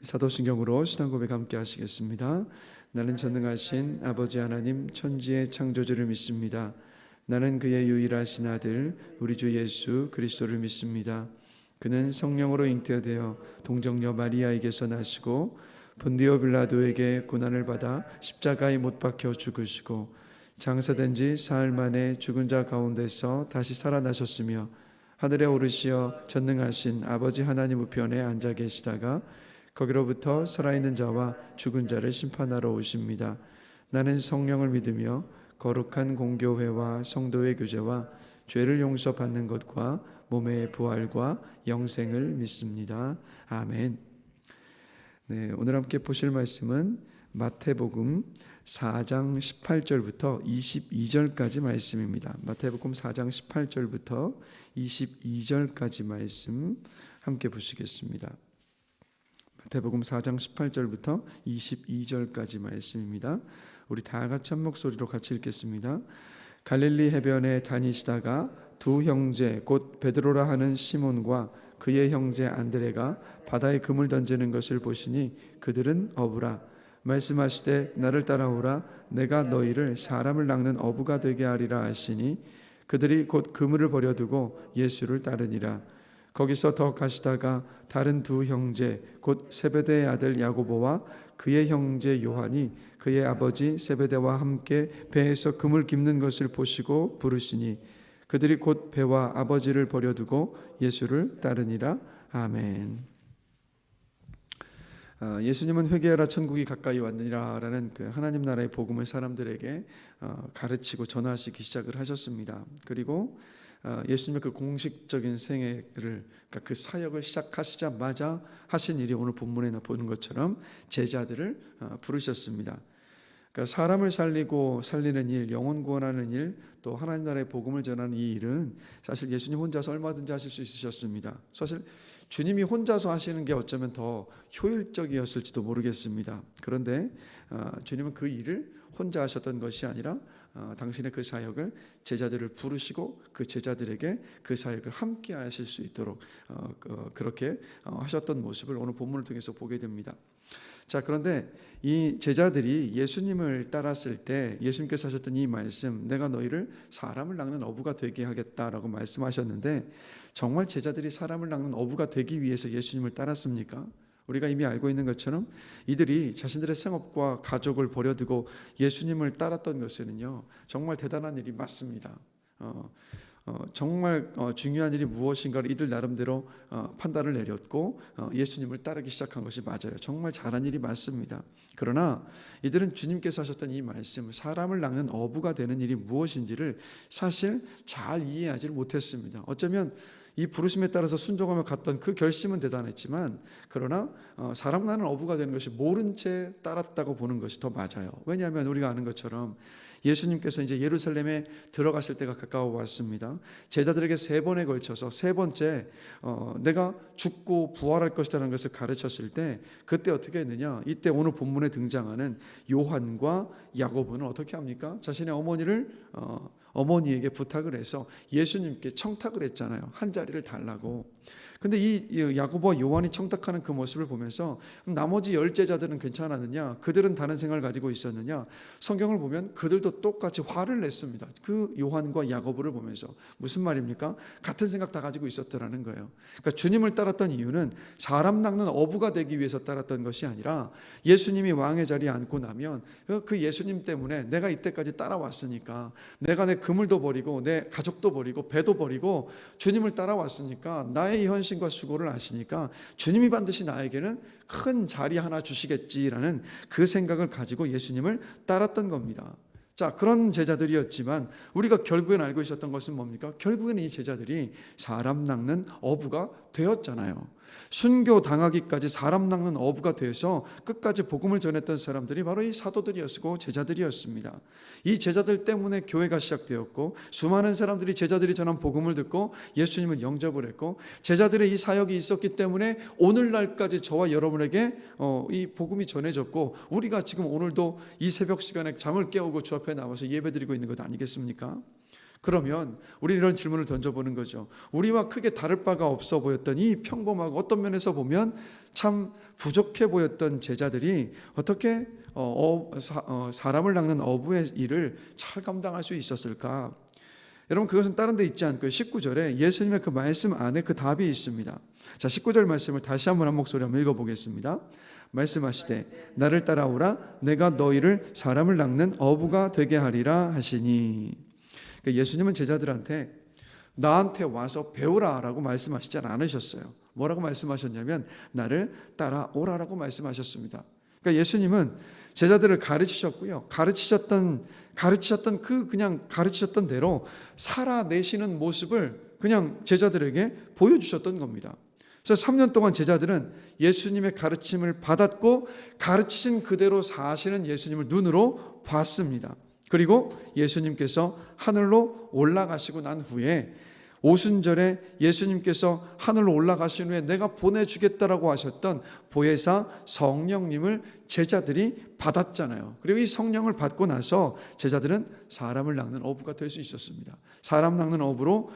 사도신경으로 신앙고백 함께 하시겠습니다. 나는 전능하신 아버지 하나님 천지의 창조주를 믿습니다. 나는 그의 유일하신 아들 우리 주 예수 그리스도를 믿습니다. 그는 성령으로 잉태되어 동정녀 마리아에게서 나시고 본디오 빌라도에게 고난을 받아 십자가에 못 박혀 죽으시고 장사된 지 사흘 만에 죽은 자 가운데서 다시 살아나셨으며 하늘에 오르시어 전능하신 아버지 하나님 우편에 앉아 계시다가 거기로부터 살아있는 자와 죽은 자를 심판하러 오십니다. 나는 성령을 믿으며 거룩한 공교회와 성도의 교제와 죄를 용서받는 것과 몸의 부활과 영생을 믿습니다. 아멘. 네, 오늘 함께 보실 말씀은 마태복음 4장 18절부터 22절까지 말씀입니다. 마태복음 4장 18절부터 22절까지 말씀 함께 보시겠습니다. 마태복음 4장 18절부터 22절까지 말씀입니다. 우리 다 같이 한 목소리로 같이 읽겠습니다. 갈릴리 해변에 다니시다가 두 형제 곧 베드로라 하는 시몬과 그의 형제 안드레가 바다에 금을 던지는 것을 보시니 그들은 어부라. 말씀하시되 나를 따라오라. 내가 너희를 사람을 낚는 어부가 되게 하리라 하시니 그들이 곧 그물을 버려두고 예수를 따르니라. 거기서 더 가시다가 다른 두 형제 곧 세베대의 아들 야고보와 그의 형제 요한이 그의 아버지 세베대와 함께 배에서 금을 깁는 것을 보시고 부르시니 그들이 곧 배와 아버지를 버려두고 예수를 따르니라. 아멘. 예수님은 회개하라 천국이 가까이 왔느니라 라는 그 하나님 나라의 복음을 사람들에게 가르치고 전하시기 시작을 하셨습니다. 그리고 예수님의 그 공식적인 생애를, 그러니까 그 사역을 시작하시자마자 하신 일이 오늘 본문에 보는 것처럼 제자들을 부르셨습니다. 그러니까 사람을 살리고 살리는 일, 영혼 구원하는 일, 또 하나님 나라의 복음을 전하는 이 일은 사실 예수님 혼자서 얼마든지 하실 수 있으셨습니다. 사실 주님이 혼자서 하시는 게 어쩌면 더 효율적이었을지도 모르겠습니다. 그런데 주님은 그 일을 혼자 하셨던 것이 아니라 당신의 그 사역을 제자들을 부르시고 그 제자들에게 그 사역을 함께 하실 수 있도록 그렇게 하셨던 모습을 오늘 본문을 통해서 보게 됩니다. 자, 그런데 이 제자들이 예수님을 따랐을 때 예수님께서 하셨던 이 말씀, 내가 너희를 사람을 낚는 어부가 되게 하겠다라고 말씀하셨는데, 정말 제자들이 사람을 낚는 어부가 되기 위해서 예수님을 따랐습니까? 우리가 이미 알고 있는 것처럼 이들이 자신들의 생업과 가족을 버려두고 예수님을 따랐던 것은요, 정말 대단한 일이 맞습니다. 정말 중요한 일이 무엇인가를 이들 나름대로 판단을 내렸고 예수님을 따르기 시작한 것이 맞아요. 정말 잘한 일이 맞습니다. 그러나 이들은 주님께서 하셨던 이 말씀, 사람을 낚는 어부가 되는 일이 무엇인지를 사실 잘 이해하지 못했습니다. 어쩌면 이 부르심에 따라서 순종하며 갔던 그 결심은 대단했지만, 그러나 사람 낚는 어부가 되는 것이 모른 채 따랐다고 보는 것이 더 맞아요. 왜냐하면 우리가 아는 것처럼 예수님께서 이제 예루살렘에 들어가실 때가 가까워 왔습니다. 제자들에게 3번에 걸쳐서 3번째 내가 죽고 부활할 것이라는 것을 가르쳤을 때, 그때 어떻게 했느냐? 이때 오늘 본문에 등장하는 요한과 야고보는 어떻게 합니까? 자신의 어머니에게 부탁을 해서 예수님께 청탁을 했잖아요. 한 자리를 달라고. 근데 이 야고보와 요한이 청탁하는 그 모습을 보면서 나머지 10제자들은 괜찮았느냐? 그들은 다른 생각을 가지고 있었느냐? 성경을 보면 그들도 똑같이 화를 냈습니다. 그 요한과 야고보를 보면서. 무슨 말입니까? 같은 생각 다 가지고 있었더라는 거예요. 그러니까 주님을 따랐던 이유는 사람 낚는 어부가 되기 위해서 따랐던 것이 아니라, 예수님이 왕의 자리에 앉고 나면 그 예수님 때문에 내가 이때까지 따라왔으니까, 내가 내 그물도 버리고 내 가족도 버리고 배도 버리고 주님을 따라왔으니까, 나의 헌신과 수고를 아시니까 주님이 반드시 나에게는 큰 자리 하나 주시겠지라는 그 생각을 가지고 예수님을 따랐던 겁니다. 자, 그런 제자들이었지만 우리가 결국엔 알고 있었던 것은 뭡니까? 결국에는 이 제자들이 사람 낚는 어부가 되었잖아요. 순교 당하기까지 사람 낚는 어부가 되어서 끝까지 복음을 전했던 사람들이 바로 이 사도들이었고 제자들이었습니다. 이 제자들 때문에 교회가 시작되었고, 수많은 사람들이 제자들이 전한 복음을 듣고 예수님을 영접을 했고, 제자들의 이 사역이 있었기 때문에 오늘날까지 저와 여러분에게 이 복음이 전해졌고, 우리가 지금 오늘도 이 새벽 시간에 잠을 깨우고 주 앞에 나와서 예배드리고 있는 것 아니겠습니까? 그러면 우리 이런 질문을 던져보는 거죠. 우리와 크게 다를 바가 없어 보였던 이 평범하고 어떤 면에서 보면 참 부족해 보였던 제자들이 어떻게 사람을 낚는 어부의 일을 잘 감당할 수 있었을까? 여러분, 그것은 다른 데 있지 않고요. 19절에 예수님의 그 말씀 안에 그 답이 있습니다. 자, 19절 말씀을 다시 한번 한 목소리 한번 읽어보겠습니다. 말씀하시되 나를 따라오라 내가 너희를 사람을 낚는 어부가 되게 하리라 하시니. 그러니까 예수님은 제자들한테 나한테 와서 배우라라고 말씀하시지 않으셨어요. 뭐라고 말씀하셨냐면 나를 따라오라라고 말씀하셨습니다. 그러니까 예수님은 제자들을 가르치셨고요. 가르치셨던 그냥 가르치셨던 대로 살아내시는 모습을 그냥 제자들에게 보여주셨던 겁니다. 그래서 3년 동안 제자들은 예수님의 가르침을 받았고 가르치신 그대로 사시는 예수님을 눈으로 봤습니다. 그리고 예수님께서 하늘로 올라가시고 난 후에 오순절에 예수님께서 하늘로 올라가신 후에 내가 보내주겠다라고 하셨던 보혜사 성령님을 제자들이 받았잖아요. 그리고 이 성령을 받고 나서 제자들은 사람을 낚는 어부가 될 수 있었습니다. 사람 낚는 어부로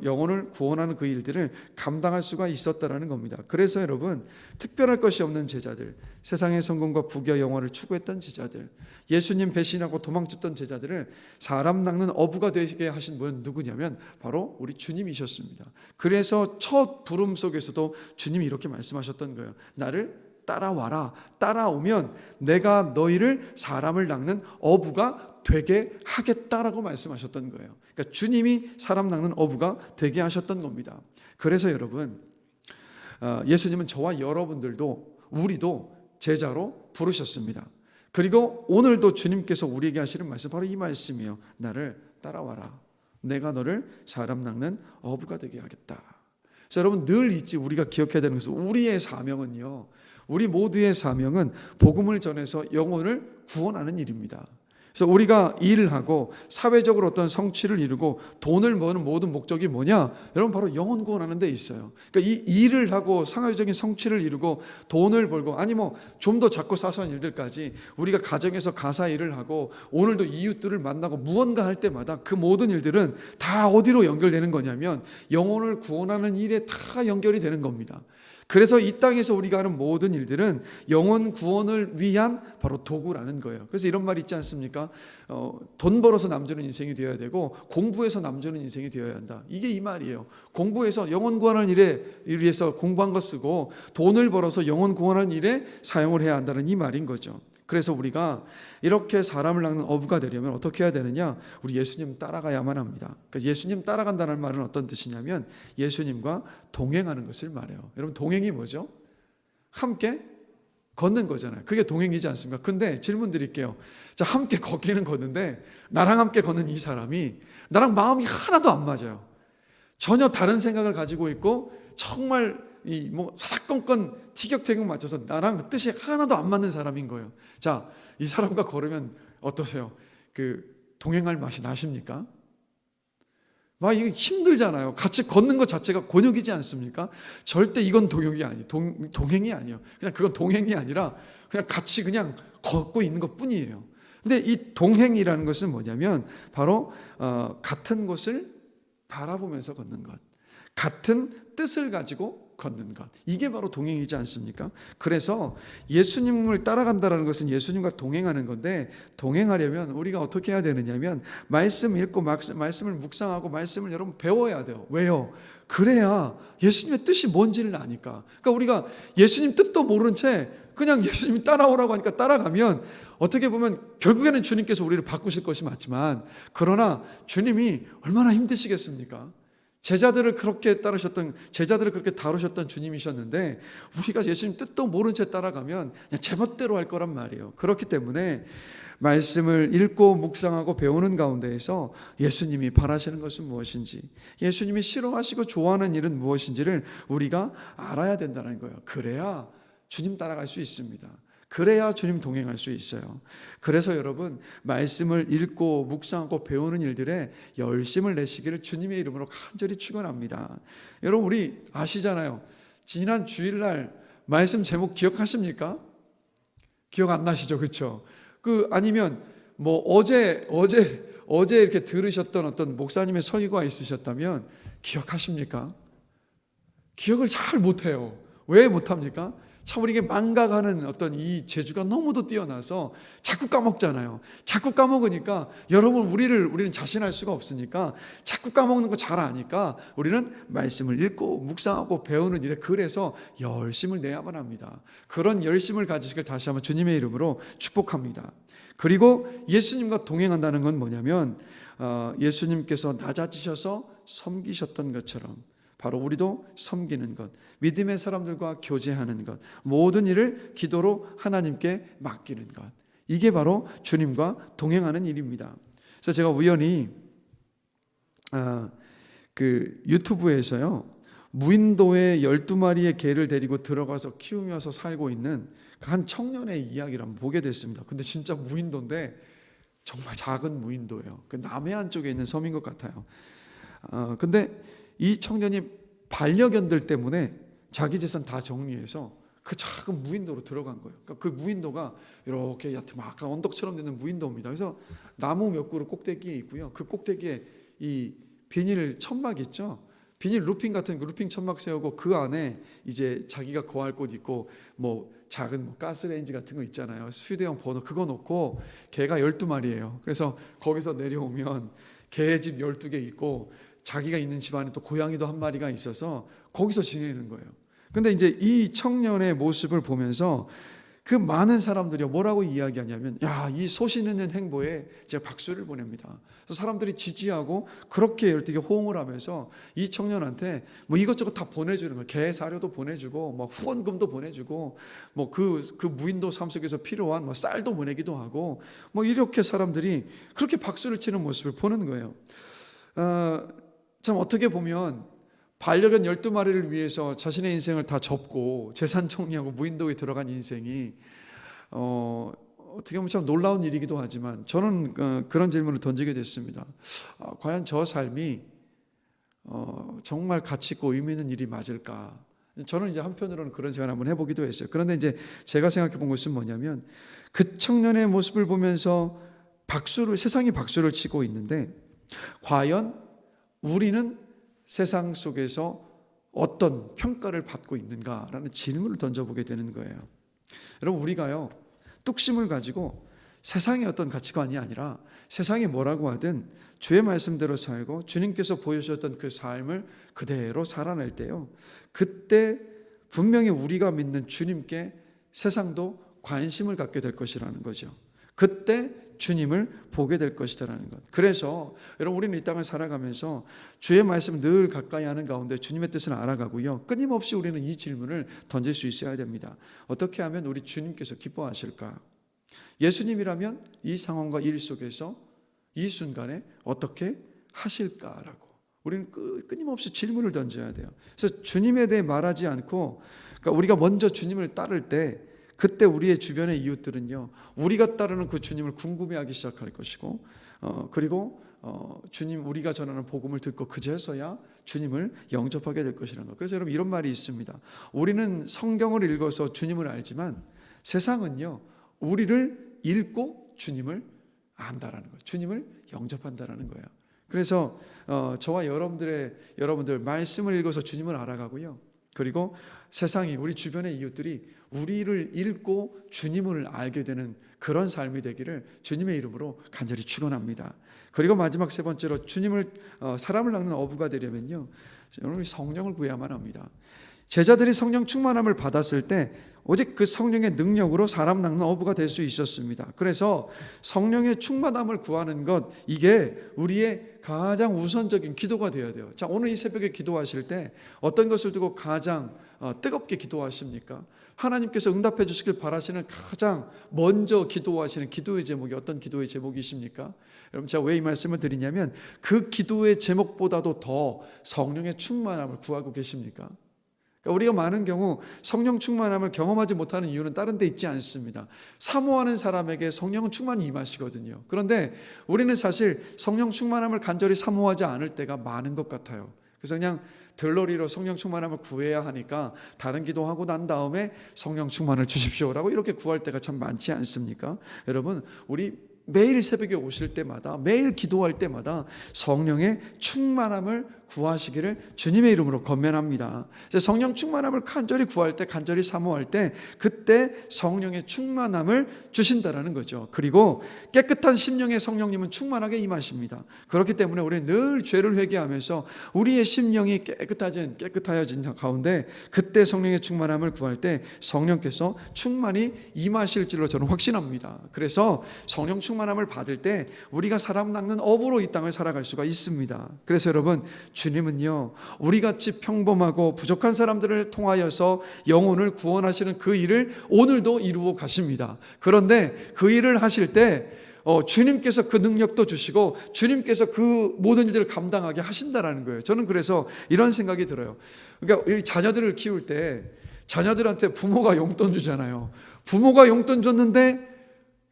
영혼을 구원하는 그 일들을 감당할 수가 있었다라는 겁니다. 그래서 여러분, 특별할 것이 없는 제자들, 세상의 성공과 부귀와 영화를 추구했던 제자들, 예수님 배신하고 도망쳤던 제자들을 사람 낚는 어부가 되게 하신 분은 누구냐면 바로 우리 주님이셨습니다. 그래서 첫 부름 속에서도 주님이 이렇게 말씀하셨던 거예요. 나를 따라와라. 따라오면 내가 너희를 사람을 낚는 어부가 되게 하겠다라고 말씀하셨던 거예요. 그러니까 주님이 사람 낚는 어부가 되게 하셨던 겁니다. 그래서 여러분, 예수님은 저와 여러분들도 우리도 제자로 부르셨습니다. 그리고 오늘도 주님께서 우리에게 하시는 말씀 바로 이 말씀이에요. 나를 따라와라. 내가 너를 사람 낚는 어부가 되게 하겠다. 그래서 여러분, 늘 잊지 우리가 기억해야 되는 것은 우리의 사명은요, 우리 모두의 사명은 복음을 전해서 영혼을 구원하는 일입니다. 그래서 우리가 일을 하고 사회적으로 어떤 성취를 이루고 돈을 버는 모든 목적이 뭐냐? 여러분, 바로 영혼 구원하는 데 있어요. 그러니까 이 일을 하고 사회적인 성취를 이루고 돈을 벌고, 아니 좀 더 작고 사소한 일들까지 우리가 가정에서 가사 일을 하고 오늘도 이웃들을 만나고 무언가 할 때마다 그 모든 일들은 다 어디로 연결되는 거냐면 영혼을 구원하는 일에 다 연결이 되는 겁니다. 그래서 이 땅에서 우리가 하는 모든 일들은 영혼 구원을 위한 바로 도구라는 거예요. 그래서 이런 말 있지 않습니까? 돈 벌어서 남주는 인생이 되어야 되고 공부해서 남주는 인생이 되어야 한다. 이게 이 말이에요. 공부해서 영혼 구원하는 일에 위해서 공부한 거 쓰고 돈을 벌어서 영혼 구원하는 일에 사용을 해야 한다는 이 말인 거죠. 그래서 우리가 이렇게 사람을 낚는 어부가 되려면 어떻게 해야 되느냐? 우리 예수님 따라가야만 합니다. 그러니까 예수님 따라간다는 말은 어떤 뜻이냐면 예수님과 동행하는 것을 말해요. 여러분, 동행이 뭐죠? 함께 걷는 거잖아요. 그게 동행이지 않습니까? 근데 질문 드릴게요. 자, 함께 걷기는 걷는데 나랑 함께 걷는 이 사람이 나랑 마음이 하나도 안 맞아요. 전혀 다른 생각을 가지고 있고 정말 사사건건 티격태격 맞춰서 나랑 뜻이 하나도 안 맞는 사람인 거예요. 자, 이 사람과 걸으면 어떠세요? 동행할 맛이 나십니까? 이게 힘들잖아요. 같이 걷는 것 자체가 곤욕이지 않습니까? 절대 이건 동행이 아니에요. 동행이 아니에요. 그냥 그건 동행이 아니라 그냥 같이 그냥 걷고 있는 것 뿐이에요. 근데 이 동행이라는 것은 뭐냐면 바로 같은 곳을 바라보면서 걷는 것, 같은 뜻을 가지고 걷는 것, 이게 바로 동행이지 않습니까? 그래서 예수님을 따라간다는 것은 예수님과 동행하는 건데, 동행하려면 우리가 어떻게 해야 되느냐면 말씀 읽고 말씀을 묵상하고 말씀을 여러분 배워야 돼요. 왜요? 그래야 예수님의 뜻이 뭔지를 아니까. 그러니까 우리가 예수님 뜻도 모르는 채 그냥 예수님이 따라오라고 하니까 따라가면 어떻게 보면 결국에는 주님께서 우리를 바꾸실 것이 맞지만, 그러나 주님이 얼마나 힘드시겠습니까? 제자들을 그렇게 다루셨던 주님이셨는데 우리가 예수님 뜻도 모른 채 따라가면 그냥 제멋대로 할 거란 말이에요. 그렇기 때문에 말씀을 읽고 묵상하고 배우는 가운데에서 예수님이 바라시는 것은 무엇인지, 예수님이 싫어하시고 좋아하는 일은 무엇인지를 우리가 알아야 된다는 거예요. 그래야 주님 따라갈 수 있습니다. 그래야 주님 동행할 수 있어요. 그래서 여러분, 말씀을 읽고 묵상하고 배우는 일들에 열심을 내시기를 주님의 이름으로 간절히 축원합니다. 여러분, 우리 아시잖아요. 지난 주일날 말씀 제목 기억하십니까? 기억 안 나시죠? 그렇죠? 아니면 어제 어제 이렇게 들으셨던 어떤 목사님의 설교가 있으셨다면 기억하십니까? 기억을 잘 못해요. 왜 못합니까? 참 우리에게 망각하는 어떤 이 재주가 너무도 뛰어나서 자꾸 까먹잖아요. 자꾸 까먹으니까 여러분 우리는 자신할 수가 없으니까 자꾸 까먹는 거 잘 아니까 우리는 말씀을 읽고 묵상하고 배우는 일에 그래서 열심을 내야만 합니다. 그런 열심을 가지시길 다시 한번 주님의 이름으로 축복합니다. 그리고 예수님과 동행한다는 건 뭐냐면 예수님께서 낮아지셔서 섬기셨던 것처럼 바로 우리도 섬기는 것, 믿음의 사람들과 교제하는 것, 모든 일을 기도로 하나님께 맡기는 것, 이게 바로 주님과 동행하는 일입니다. 그래서 제가 우연히 그 유튜브에서요, 무인도에 12마리의 개를 데리고 들어가서 키우면서 살고 있는 한 청년의 이야기를 한번 보게 됐습니다. 근데 진짜 무인도인데 정말 작은 무인도예요. 그 남해안 쪽에 있는 섬인 것 같아요. 근데 이 청년이 반려견들 때문에 자기 재산 다 정리해서 그 작은 무인도로 들어간 거예요. 그러니까 그 무인도가 이렇게 야트막한 언덕처럼 되는 무인도입니다. 그래서 나무 몇 그루 꼭대기에 있고요. 그 꼭대기에 이 비닐 천막 있죠. 비닐 루핑 같은 그 루핑 천막 세우고 그 안에 이제 자기가 거할 곳 있고 뭐 작은 뭐 가스레인지 같은 거 있잖아요. 휴대용 버너 그거 놓고 개가 12마리예요. 그래서 거기서 내려오면 개집 12개 있고 자기가 있는 집안에 또 고양이도 한 마리가 있어서 거기서 지내는 거예요. 근데 이제 이 청년의 모습을 보면서 그 많은 사람들이 뭐라고 이야기하냐면, 야, 이 소신 있는 행보에 제가 박수를 보냅니다. 그래서 사람들이 지지하고 그렇게 열띠게 호응을 하면서 이 청년한테 뭐 이것저것 다 보내주는 거예요. 개 사료도 보내주고, 뭐 후원금도 보내주고, 뭐 그 무인도 삶 속에서 필요한 뭐 쌀도 보내기도 하고, 뭐 이렇게 사람들이 그렇게 박수를 치는 모습을 보는 거예요. 참 어떻게 보면 반려견 12마리를 위해서 자신의 인생을 다 접고 재산 정리하고 무인도에 들어간 인생이 어떻게 보면 참 놀라운 일이기도 하지만 저는 그런 질문을 던지게 됐습니다. 과연 저 삶이 정말 가치 있고 의미 있는 일이 맞을까? 저는 이제 한편으로는 그런 생각을 한번 해보기도 했어요. 그런데 이제 제가 생각해 본 것은 뭐냐면 그 청년의 모습을 보면서 세상이 박수를 치고 있는데 과연 우리는 세상 속에서 어떤 평가를 받고 있는가라는 질문을 던져보게 되는 거예요. 여러분 우리가요 뚝심을 가지고 세상의 어떤 가치관이 아니라 세상이 뭐라고 하든 주의 말씀대로 살고 주님께서 보여주셨던 그 삶을 그대로 살아낼 때요, 그때 분명히 우리가 믿는 주님께 세상도 관심을 갖게 될 것이라는 거죠. 그때 주님을 보게 될 것이라는 것. 그래서 여러분 우리는 이 땅을 살아가면서 주의 말씀 늘 가까이 하는 가운데 주님의 뜻을 알아가고요, 끊임없이 우리는 이 질문을 던질 수 있어야 됩니다. 어떻게 하면 우리 주님께서 기뻐하실까? 예수님이라면 이 상황과 일 속에서 이 순간에 어떻게 하실까라고 우리는 끊임없이 질문을 던져야 돼요. 그래서 주님에 대해 말하지 않고, 그러니까 우리가 먼저 주님을 따를 때 그때 우리의 주변의 이웃들은요 우리가 따르는 그 주님을 궁금해하기 시작할 것이고, 그리고 주님 우리가 전하는 복음을 듣고 그제서야 주님을 영접하게 될 것이라는 것. 그래서 여러분 이런 말이 있습니다. 우리는 성경을 읽어서 주님을 알지만 세상은요 우리를 읽고 주님을 안다라는 거예요. 주님을 영접한다라는 거예요. 그래서 저와 여러분들 말씀을 읽어서 주님을 알아가고요, 그리고 세상이 우리 주변의 이웃들이 우리를 읽고 주님을 알게 되는 그런 삶이 되기를 주님의 이름으로 간절히 축원합니다. 그리고 마지막 세 번째로 사람을 낚는 어부가 되려면요 여러분 성령을 구해야만 합니다. 제자들이 성령 충만함을 받았을 때 오직 그 성령의 능력으로 사람 낚는 어부가 될 수 있었습니다. 그래서 성령의 충만함을 구하는 것, 이게 우리의 가장 우선적인 기도가 되어야 돼요. 자, 오늘 이 새벽에 기도하실 때 어떤 것을 두고 가장 뜨겁게 기도하십니까? 하나님께서 응답해 주시길 바라시는 가장 먼저 기도하시는 기도의 제목이 어떤 기도의 제목이십니까? 여러분 제가 왜 이 말씀을 드리냐면 그 기도의 제목보다도 더 성령의 충만함을 구하고 계십니까? 그러니까 우리가 많은 경우 성령 충만함을 경험하지 못하는 이유는 다른 데 있지 않습니다. 사모하는 사람에게 성령은 충만히 임하시거든요. 그런데 우리는 사실 성령 충만함을 간절히 사모하지 않을 때가 많은 것 같아요. 그래서 그냥 들러리로 성령 충만함을 구해야 하니까 다른 기도하고 난 다음에 성령 충만을 주십시오라고 이렇게 구할 때가 참 많지 않습니까? 여러분 우리 매일 새벽에 오실 때마다, 매일 기도할 때마다 성령의 충만함을 구하시기를 주님의 이름으로 권면합니다. 성령 충만함을 간절히 구할 때, 간절히 사모할 때 그때 성령의 충만함을 주신다라는 거죠. 그리고 깨끗한 심령의 성령님은 충만하게 임하십니다. 그렇기 때문에 우리는 늘 죄를 회개하면서 우리의 심령이 깨끗하여진 가운데 그때 성령의 충만함을 구할 때 성령께서 충만히 임하실 줄로 저는 확신합니다. 그래서 성령 충만함을 받을 때 우리가 사람 낚는 업으로 이 땅을 살아갈 수가 있습니다. 그래서 여러분, 주님은요, 우리같이 평범하고 부족한 사람들을 통하여서 영혼을 구원하시는 그 일을 오늘도 이루어 가십니다. 그런데 그 일을 하실 때 주님께서 그 능력도 주시고 주님께서 그 모든 일들을 감당하게 하신다라는 거예요. 저는 그래서 이런 생각이 들어요. 그러니까 우리 자녀들을 키울 때 자녀들한테 부모가 용돈 주잖아요. 부모가 용돈 줬는데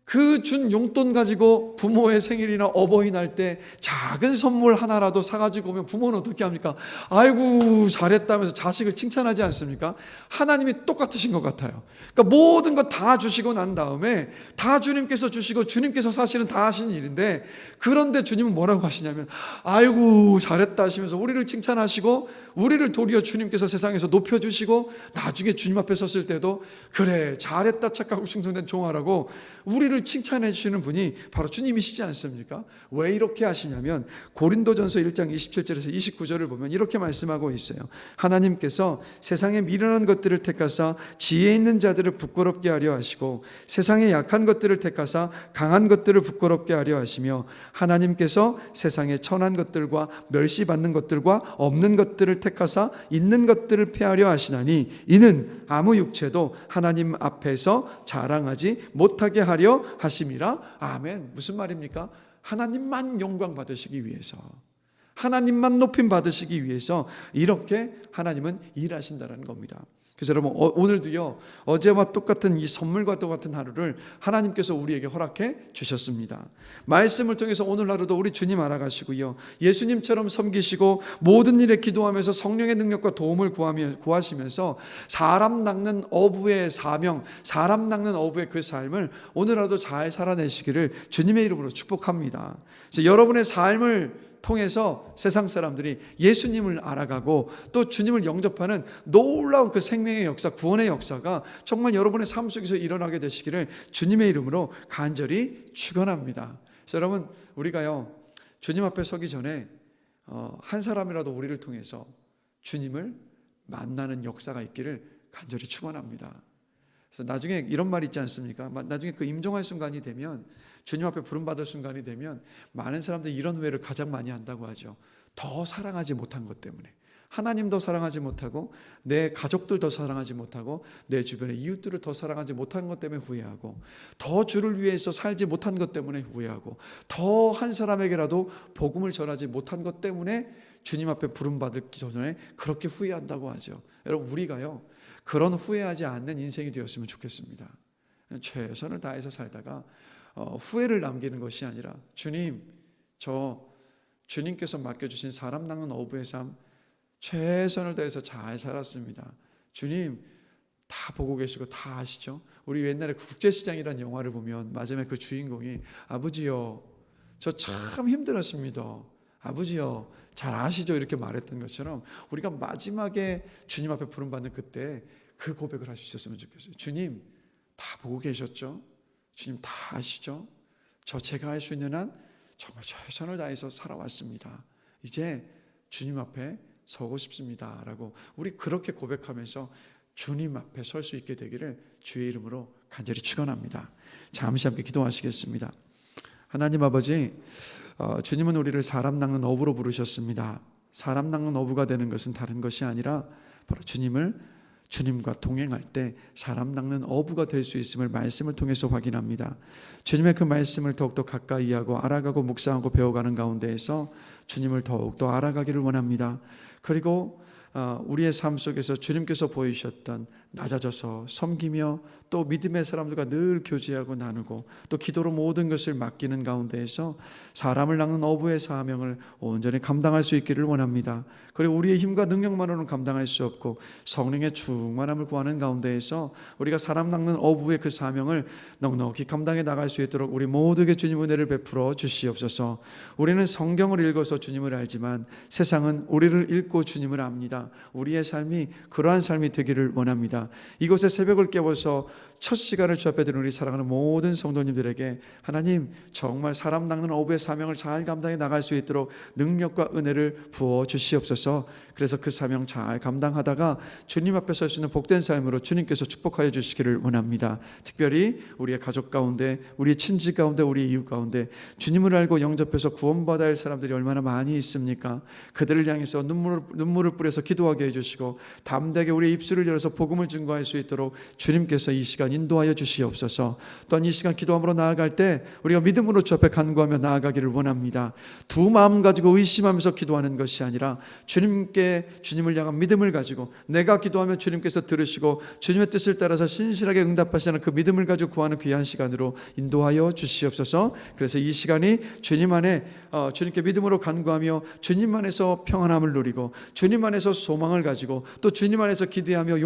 그 준 용돈 가지고 부모의 생일이나 어버이날 때 작은 선물 하나라도 사가지고 오면 부모는 어떻게 합니까? 아이고 잘했다면서 자식을 칭찬하지 않습니까? 하나님이 똑같으신 것 같아요. 그러니까 모든 것 다 주시고 난 다음에 다 주님께서 주시고 주님께서 사실은 다 하신 일인데, 그런데 주님은 뭐라고 하시냐면 아이고 잘했다 하시면서 우리를 칭찬하시고 우리를 도리어 주님께서 세상에서 높여주시고 나중에 주님 앞에 섰을 때도 그래 잘했다 착하고 충성된 종아라고 우리를 칭찬해 주시는 분이 바로 주님이시지 않습니까? 왜 이렇게 하시냐면 고린도전서 1장 27절에서 29절을 보면 이렇게 말씀하고 있어요. 하나님께서 세상의 미련한 것들을 택하사 지혜 있는 자들을 부끄럽게 하려 하시고 세상의 약한 것들을 택하사 강한 것들을 부끄럽게 하려 하시며 하나님께서 세상의 천한 것들과 멸시받는 것들과 없는 것들을 택하사 있는 것들을 폐하려 하시나니 이는 아무 육체도 하나님 앞에서 자랑하지 못하게 하려 하심이라. 아멘. 무슨 말입니까? 하나님만 영광 받으시기 위해서, 하나님만 높임 받으시기 위해서 이렇게 하나님은 일하신다는 겁니다. 그래서 여러분, 오늘도요, 어제와 똑같은 이 선물과 똑같은 하루를 하나님께서 우리에게 허락해 주셨습니다. 말씀을 통해서 오늘 하루도 우리 주님 알아가시고요, 예수님처럼 섬기시고 모든 일에 기도하면서 성령의 능력과 도움을 구하시면서 사람 낚는 어부의 사명, 사람 낚는 어부의 그 삶을 오늘 하루도 잘 살아내시기를 주님의 이름으로 축복합니다. 그래서 여러분의 삶을 통해서 세상 사람들이 예수님을 알아가고 또 주님을 영접하는 놀라운 그 생명의 역사, 구원의 역사가 정말 여러분의 삶 속에서 일어나게 되시기를 주님의 이름으로 간절히 축원합니다. 그래서 여러분, 우리가요, 주님 앞에 서기 전에 한 사람이라도 우리를 통해서 주님을 만나는 역사가 있기를 간절히 축원합니다. 그래서 나중에 이런 말이 있지 않습니까? 나중에 그 임종할 순간이 되면, 주님 앞에 부름받을 순간이 되면 많은 사람들이 이런 후회를 가장 많이 한다고 하죠. 더 사랑하지 못한 것 때문에, 하나님도 사랑하지 못하고 내 가족들도 사랑하지 못하고 내 주변의 이웃들을 더 사랑하지 못한 것 때문에 후회하고, 더 주를 위해서 살지 못한 것 때문에 후회하고, 더 한 사람에게라도 복음을 전하지 못한 것 때문에 주님 앞에 부름받기 전에 그렇게 후회한다고 하죠. 여러분, 우리가요, 그런 후회하지 않는 인생이 되었으면 좋겠습니다. 최선을 다해서 살다가 후회를 남기는 것이 아니라, 주님, 저 주님께서 맡겨주신 사람 낚는 어부의 삶 최선을 다해서 잘 살았습니다. 주님 다 보고 계시고 다 아시죠? 우리 옛날에 국제시장이라는 영화를 보면 마지막에 그 주인공이 아버지요, 저 참 힘들었습니다. 아버지요, 잘 아시죠? 이렇게 말했던 것처럼 우리가 마지막에 주님 앞에 부름받는 그때 그 고백을 할 수 있었으면 좋겠어요. 주님 다 보고 계셨죠? 주님 다 아시죠? 제가 할 수 있는 한 정말 최선을 다해서 살아왔습니다. 이제 주님 앞에 서고 싶습니다 라고 우리 그렇게 고백하면서 주님 앞에 설 수 있게 되기를 주의 이름으로 간절히 축원합니다. 잠시 함께 기도하시겠습니다. 하나님 아버지, 주님은 우리를 사람 낚는 어부로 부르셨습니다. 사람 낚는 어부가 되는 것은 다른 것이 아니라 바로 주님과 동행할 때 사람 낚는 어부가 될 수 있음을 말씀을 통해서 확인합니다. 주님의 그 말씀을 더욱더 가까이 하고 알아가고 묵상하고 배워가는 가운데에서 주님을 더욱더 알아가기를 원합니다. 그리고 우리의 삶 속에서 주님께서 보이셨던 낮아져서 섬기며 또 믿음의 사람들과 늘 교제하고 나누고 또 기도로 모든 것을 맡기는 가운데에서 사람을 낚는 어부의 사명을 온전히 감당할 수 있기를 원합니다. 그리고 우리의 힘과 능력만으로는 감당할 수 없고 성령의 충만함을 구하는 가운데에서 우리가 사람 낚는 어부의 그 사명을 넉넉히 감당해 나갈 수 있도록 우리 모두에게 주님 은혜를 베풀어 주시옵소서. 우리는 성경을 읽어서 주님을 알지만 세상은 우리를 읽고 주님을 압니다. 우리의 삶이 그러한 삶이 되기를 원합니다. 이곳에 새벽을 깨워서 첫 시간을 주 앞에 드는 우리 사랑하는 모든 성도님들에게 하나님 정말 사람 낚는 어부의 사명을 잘 감당해 나갈 수 있도록 능력과 은혜를 부어 주시옵소서. 그래서 그 사명 잘 감당하다가 주님 앞에 설 수 있는 복된 삶으로 주님께서 축복하여 주시기를 원합니다. 특별히 우리의 가족 가운데, 우리의 친지 가운데, 우리의 이웃 가운데 주님을 알고 영접해서 구원받아야 할 사람들이 얼마나 많이 있습니까? 그들을 향해서 눈물을 뿌려서 기도하게 해주시고 담대하게 우리의 입술을 열어서 복음을 증거할 수 있도록 주님께서 이 시간 인도하여 주시옵소서. 또한 이 시간 기도함으로 나아갈 때 우리가 믿음으로 주 앞에 간구하며 나아가기를 원합니다. 두 마음 가지고 의심하면서 기도하는 것이 아니라 주님을 향한 믿음을 가지고 내가 기도하면 주님께서 들으시고 주님의 뜻을 따라서 신실하게 응답하시는 그 믿음을 가지고 구하는 귀한 시간으로 인도하여 주시옵소서. 그래서 이 시간이 주님 안에 주님께 믿음으로 간구하며 주님 안에서 평안함을 누리고 주님 안에서 소망을 가지고 또 주님 안에서 기대하며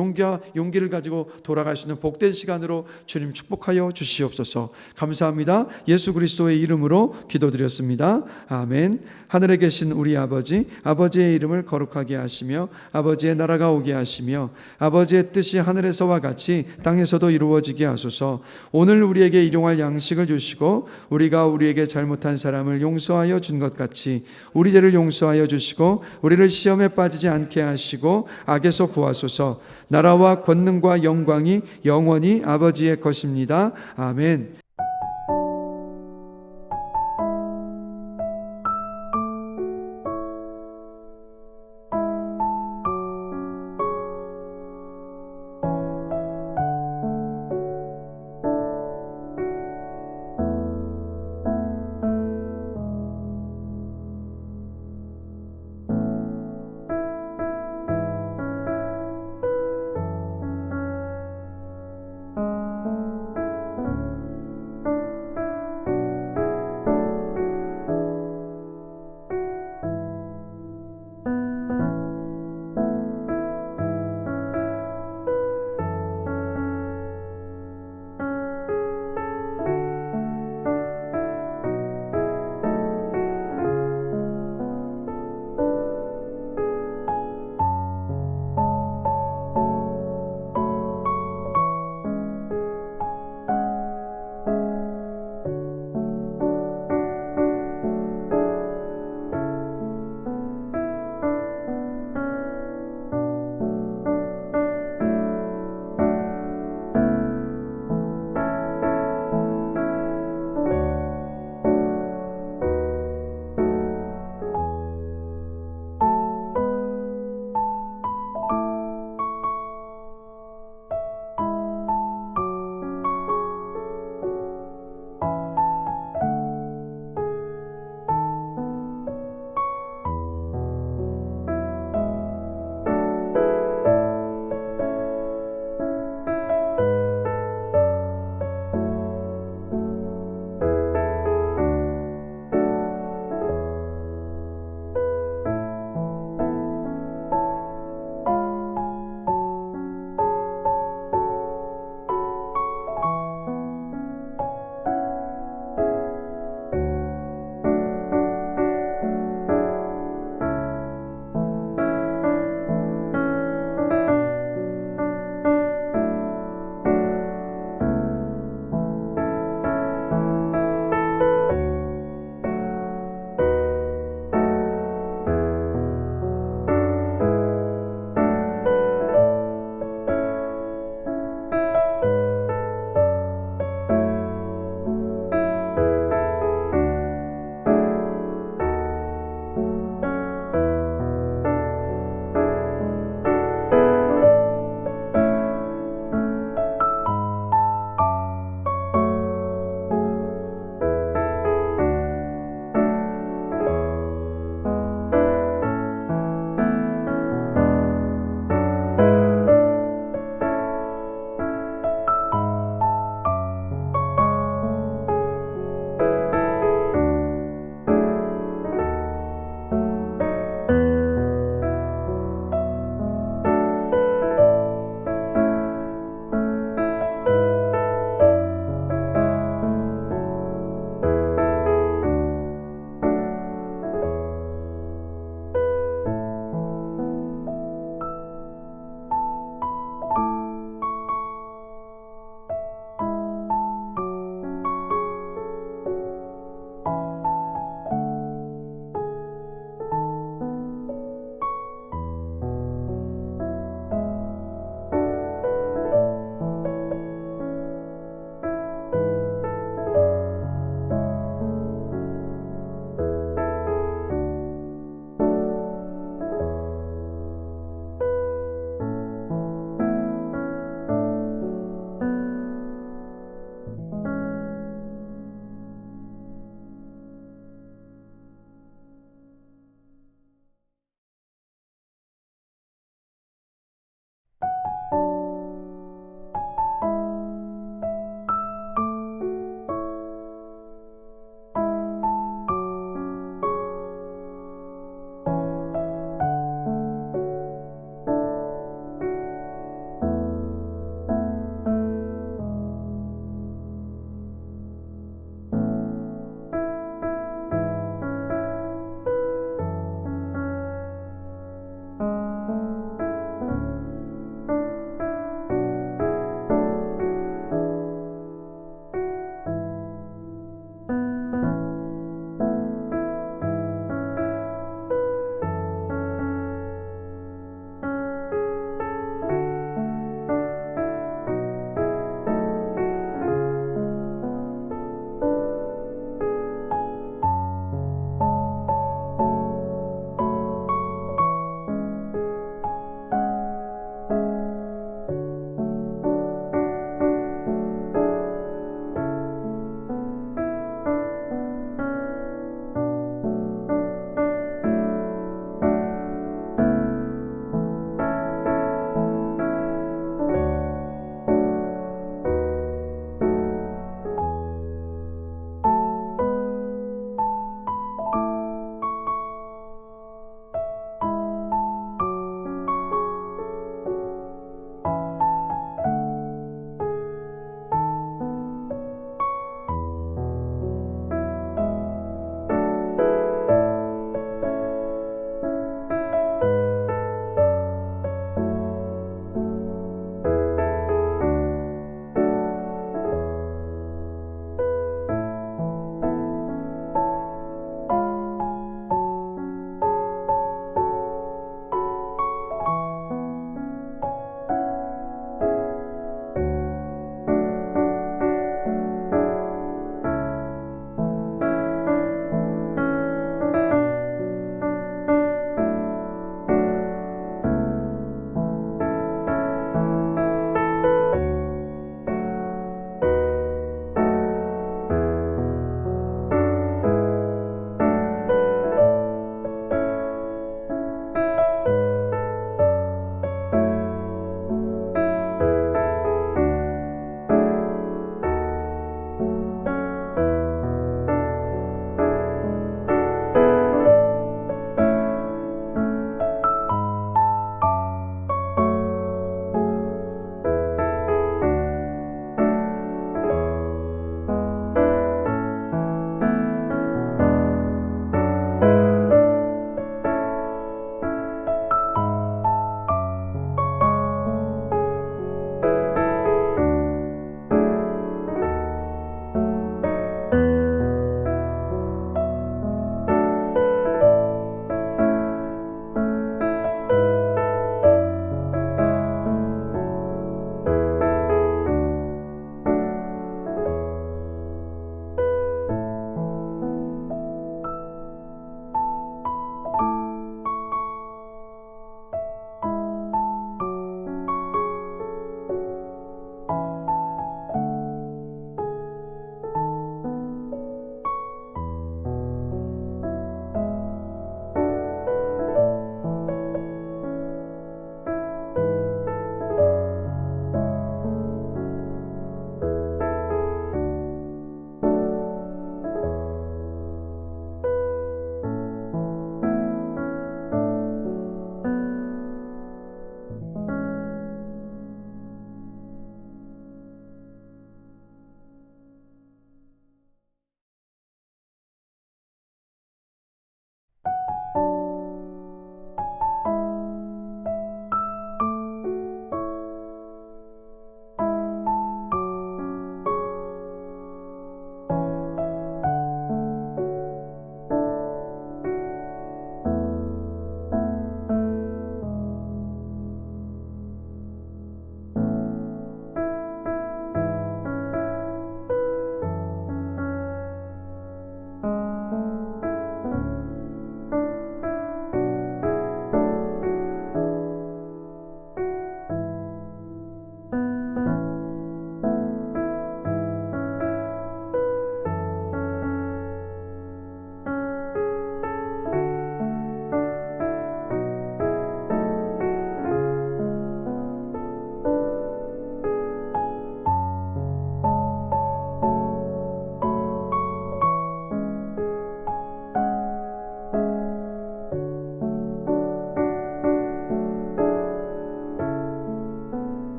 용기를 가지고 돌아갈 수 있는 복된 시간으로 주님 축복하여 주시옵소서. 감사합니다. 예수 그리스도의 이름으로 기도드렸습니다. 아멘. 하늘에 계신 우리 아버지, 아버지의 이름을 거룩하게 하시며 아버지의 나라가 오게 하시며 아버지의 뜻이 하늘에서와 같이 땅에서도 이루어지게 하소서. 오늘 우리에게 일용할 양식을 주시고 우리가 우리에게 잘못한 사람을 용서하여 준 것 같이 우리 죄를 용서하여 주시고 우리를 시험에 빠지지 않게 하시고 악에서 구하소서. 나라와 권능과 영광이 영원히 아버지의 것입니다. 아멘.